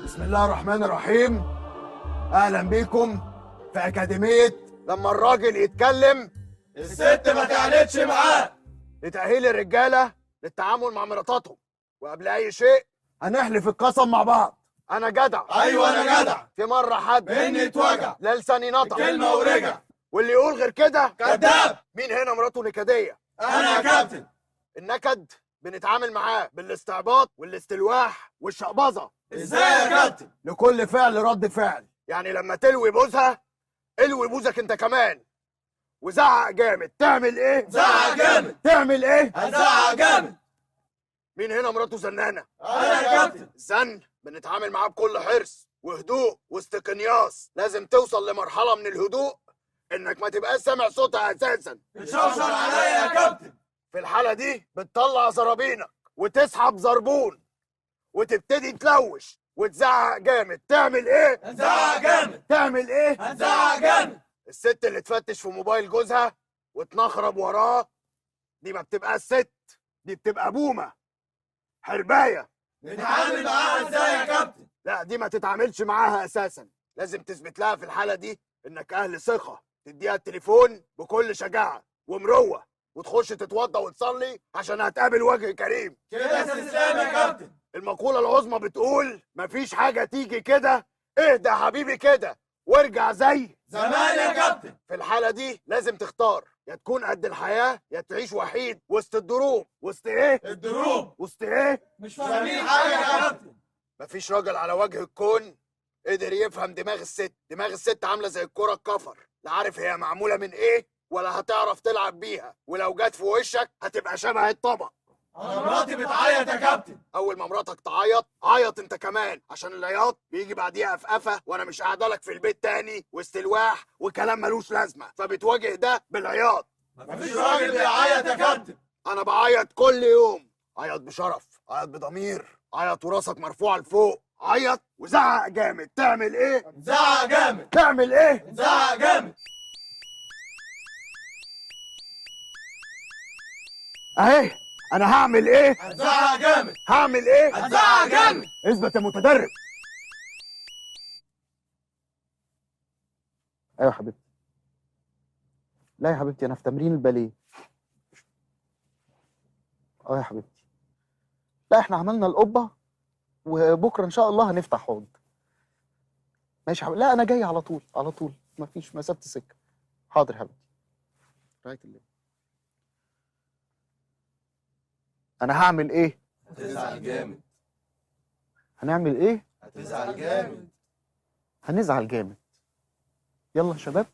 بسم الله الرحمن الرحيم. اهلا بيكم في اكاديميه لما الراجل يتكلم الست ما تعاندش معاه. لتاهيل الرجاله للتعامل مع مراتاتهم. وقبل اي شيء هنحلف القسم مع بعض. انا جدع. ايوه انا جدع. في مره حد مني اتوجع، لا لساني نطق كلمه ورجع. واللي يقول غير كده كذاب. مين هنا مراته نكديه؟ انا يا كابتن. النكد بنتعامل معاه بالاستعباط والاستلواح والشقبظه. ازاي يا كابتن؟ لكل فعل رد فعل. يعني لما تلوي بوزها الوي بوزك انت كمان وزعق جامد. تعمل ايه؟ زعق جامد. تعمل ايه؟ هزعق جامد. مين هنا مراته زنانه؟ انا يا كابتن. الزن بنتعامل معاه بكل حرص وهدوء واستقنياص. لازم توصل لمرحله من الهدوء انك ما تبقاش سامع صوتها اساسا. بتشوشر عليا يا كابتن. في الحاله دي بتطلع زرابينك وتسحب زربون وتبتدي تلوش وتزعق جامد. تعمل ايه؟ هزعق جامد. تعمل ايه؟ هزعق جامد. الست اللي تفتش في موبايل جوزها وتنخرب وراه دي ما بتبقى ست، دي بتبقى بومه حربايه. نتعامل معاها ازاي يا كابتن؟ لا دي ما تتعاملش معاها اساسا. لازم تثبت لها في الحاله دي انك اهل ثقه. تديها التليفون بكل شجاعه ومروه وتخش تتوضى وتصلي عشان هتقابل وجه كريم. كده استسلام يا كابتن. المقوله العظمى بتقول مفيش حاجه تيجي كده. اهدى يا حبيبي كده وارجع زي زمان يا كابتن. في الحاله دي لازم تختار، يا تكون قد الحياه يا تعيش وحيد وسط الدروب. وسط ايه؟ الدروب. وسط ايه؟ مش فاهمين حاجه يا كابتن. مفيش راجل على وجه الكون قدر يفهم دماغ الست. دماغ الست عامله زي الكره الكفر، لا عارف هي معموله من ايه ولا هتعرف تلعب بيها، ولو جت في وشك هتبقى شبه الطبق. انا مراتي بتعيط يا كابتن. اول ما مراتك تعيط عيط انت كمان، عشان العياط بيجي بعديها قفقفه وانا مش قاعده لك في البيت تاني واستلواح وكلام ملوش لازمه، فبتواجه ده بالعياط. مفيش راجل بيعيط يا كابتن. انا بعيط كل يوم. عيط بشرف، عيط بضمير، عيط وراسك مرفوعه لفوق، عيط وزعق جامد. تعمل ايه؟ زعق جامد. تعمل ايه؟ زعق جامد. اهي انا هعمل ايه؟ هتزعق جامد. هعمل ايه؟ هتزعق جامد. اثبت يا متدرب. ايوه يا حبيبتي. لا يا حبيبتي انا في تمرين الباليه. اه يا حبيبتي. لا احنا عملنا القبه وبكره ان شاء الله هنفتح حوض. ماشي يا حبيبتي. لا انا جاي على طول على طول، مفيش مسافه سكه. حاضر يا حبيبتي. رعايه الله. انا هعمل ايه؟ هتزعل جامد. هنعمل ايه؟ هتزعل جامد. هنزعل جامد. يلا يا شباب.